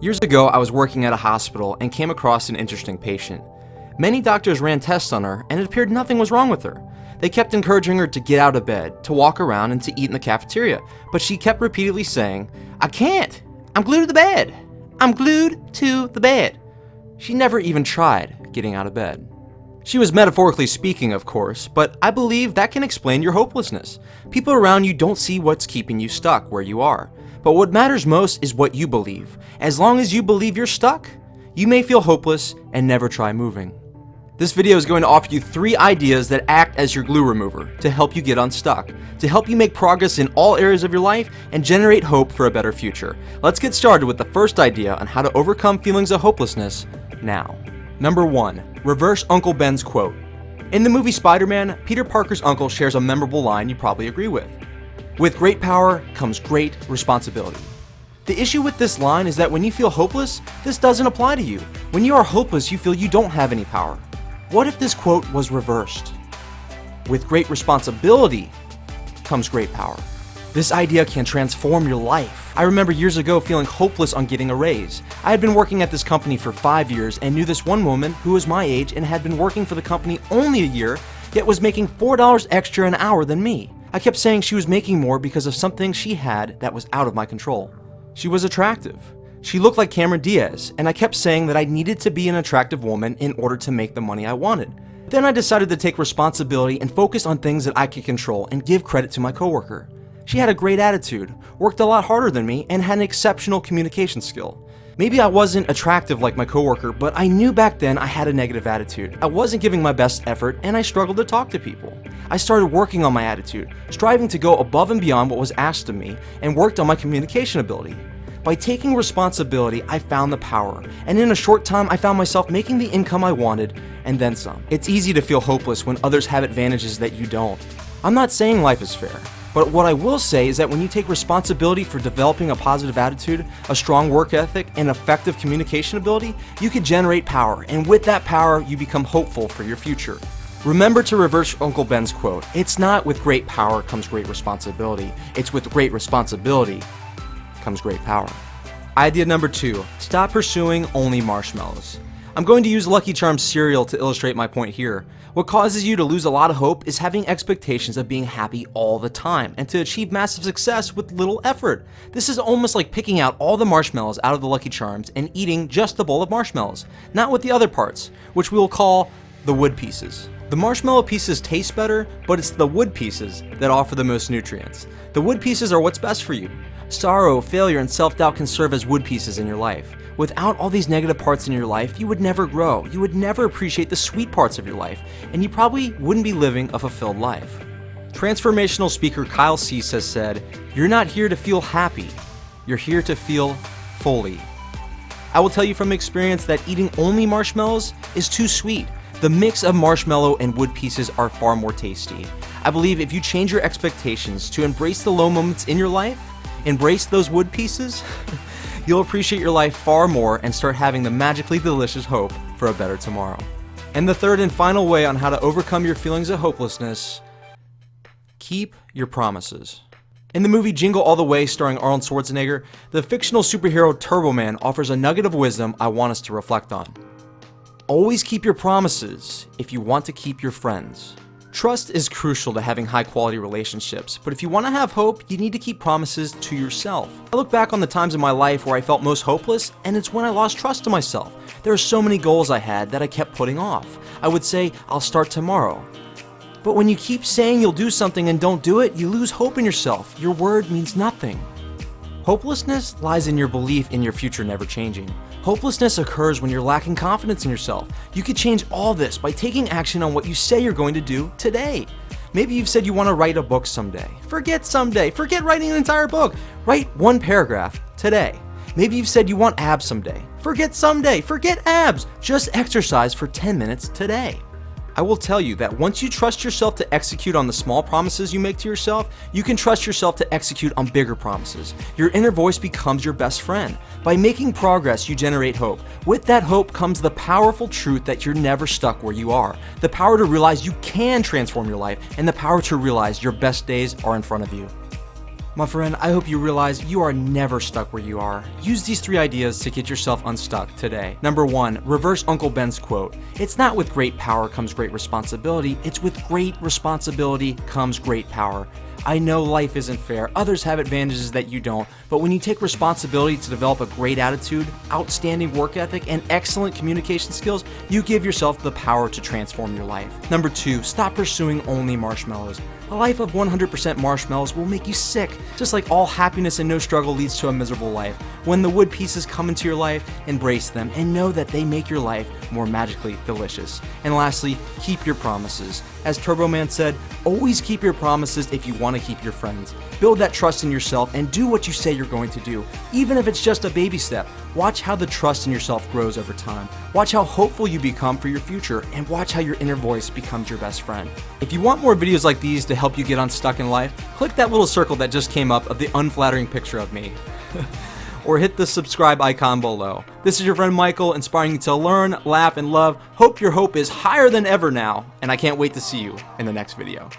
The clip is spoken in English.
Years ago, I was working at a hospital and came across an interesting patient. Many doctors ran tests on her, and it appeared nothing was wrong with her. They kept encouraging her to get out of bed, to walk around, and to eat in the cafeteria, but she kept repeatedly saying, "I can't. I'm glued to the bed. I'm glued to the bed." She never even tried getting out of bed. She was metaphorically speaking, of course, but I believe that can explain your hopelessness. People around you don't see what's keeping you stuck where you are. But what matters most is what you believe. As long as you believe you're stuck, you may feel hopeless and never try moving. This video is going to offer you 3 ideas that act as your glue remover to help you get unstuck, to help you make progress in all areas of your life and generate hope for a better future. Let's get started with the first idea on how to overcome feelings of hopelessness now. Number 1. Reverse Uncle Ben's quote. In the movie Spider-Man, Peter Parker's uncle shares a memorable line you probably agree with. With great power comes great responsibility. The issue with this line is that when you feel hopeless, this doesn't apply to you. When you are hopeless, you feel you don't have any power. What if this quote was reversed? With great responsibility comes great power. This idea can transform your life. I remember years ago feeling hopeless on getting a raise. I had been working at this company for 5 years and knew this one woman who was my age and had been working for the company only a year, yet was making $4 extra an hour than me. I kept saying she was making more because of something she had that was out of my control. She was attractive. She looked like Cameron Diaz, and I kept saying that I needed to be an attractive woman in order to make the money I wanted. Then I decided to take responsibility and focus on things that I could control and give credit to my coworker. She had a great attitude, worked a lot harder than me, and had an exceptional communication skill. Maybe I wasn't attractive like my coworker, but I knew back then I had a negative attitude. I wasn't giving my best effort, and I struggled to talk to people. I started working on my attitude, striving to go above and beyond what was asked of me, and worked on my communication ability. By taking responsibility, I found the power, and in a short time, I found myself making the income I wanted, and then some. It's easy to feel hopeless when others have advantages that you don't. I'm not saying life is fair. But what I will say is that when you take responsibility for developing a positive attitude, a strong work ethic, and effective communication ability, you can generate power, and with that power, you become hopeful for your future. Remember to reverse Uncle Ben's quote. It's not with great power comes great responsibility. It's with great responsibility comes great power. Idea number 2. Stop pursuing only marshmallows. I'm going to use Lucky Charms cereal to illustrate my point here. What causes you to lose a lot of hope is having expectations of being happy all the time and to achieve massive success with little effort. This is almost like picking out all the marshmallows out of the Lucky Charms and eating just the bowl of marshmallows, not with the other parts, which we will call the wood pieces. The marshmallow pieces taste better, but it's the wood pieces that offer the most nutrients. The wood pieces are what's best for you. Sorrow, failure, and self-doubt can serve as wood pieces in your life. Without all these negative parts in your life, you would never grow, you would never appreciate the sweet parts of your life, and you probably wouldn't be living a fulfilled life. Transformational speaker Kyle Cease has said, "You're not here to feel happy, you're here to feel fully." I will tell you from experience that eating only marshmallows is too sweet. The mix of marshmallow and wood pieces are far more tasty. I believe if you change your expectations to embrace the low moments in your life, embrace those wood pieces, you'll appreciate your life far more and start having the magically delicious hope for a better tomorrow. And the third and final way on how to overcome your feelings of hopelessness, keep your promises. In the movie Jingle All the Way starring Arnold Schwarzenegger, the fictional superhero Turbo Man offers a nugget of wisdom I want us to reflect on. Always keep your promises if you want to keep your friends. Trust is crucial to having high-quality relationships, but if you want to have hope, you need to keep promises to yourself. I look back on the times in my life where I felt most hopeless, and it's when I lost trust in myself. There are so many goals I had that I kept putting off. I would say, "I'll start tomorrow." But when you keep saying you'll do something and don't do it, you lose hope in yourself. Your word means nothing. Hopelessness lies in your belief in your future never changing. Hopelessness occurs when you're lacking confidence in yourself. You could change all this by taking action on what you say you're going to do today. Maybe you've said you want to write a book someday. Forget someday. Forget writing an entire book. Write one paragraph today. Maybe you've said you want abs someday. Forget someday. Forget abs. Just exercise for 10 minutes today. I will tell you that once you trust yourself to execute on the small promises you make to yourself, you can trust yourself to execute on bigger promises. Your inner voice becomes your best friend. By making progress, you generate hope. With that hope comes the powerful truth that you're never stuck where you are, the power to realize you can transform your life, and the power to realize your best days are in front of you. My friend, I hope you realize you are never stuck where you are. Use these 3 ideas to get yourself unstuck today. Number 1, reverse Uncle Ben's quote. It's not with great power comes great responsibility, it's with great responsibility comes great power. I know life isn't fair, others have advantages that you don't, but when you take responsibility to develop a great attitude, outstanding work ethic, and excellent communication skills, you give yourself the power to transform your life. Number 2, stop pursuing only marshmallows. A life of 100% marshmallows will make you sick, just like all happiness and no struggle leads to a miserable life. When the wood pieces come into your life, embrace them and know that they make your life more magically delicious. And lastly, keep your promises. As Turbo Man said, always keep your promises if you want to keep your friends. Build that trust in yourself and do what you say you're going to do, even if it's just a baby step. Watch how the trust in yourself grows over time. Watch how hopeful you become for your future, and watch how your inner voice becomes your best friend. If you want more videos like these to help you get unstuck in life, click that little circle that just came up of the unflattering picture of me. Or hit the subscribe icon below. This is your friend Michael, inspiring you to learn, laugh, and love. Hope your hope is higher than ever now, and I can't wait to see you in the next video.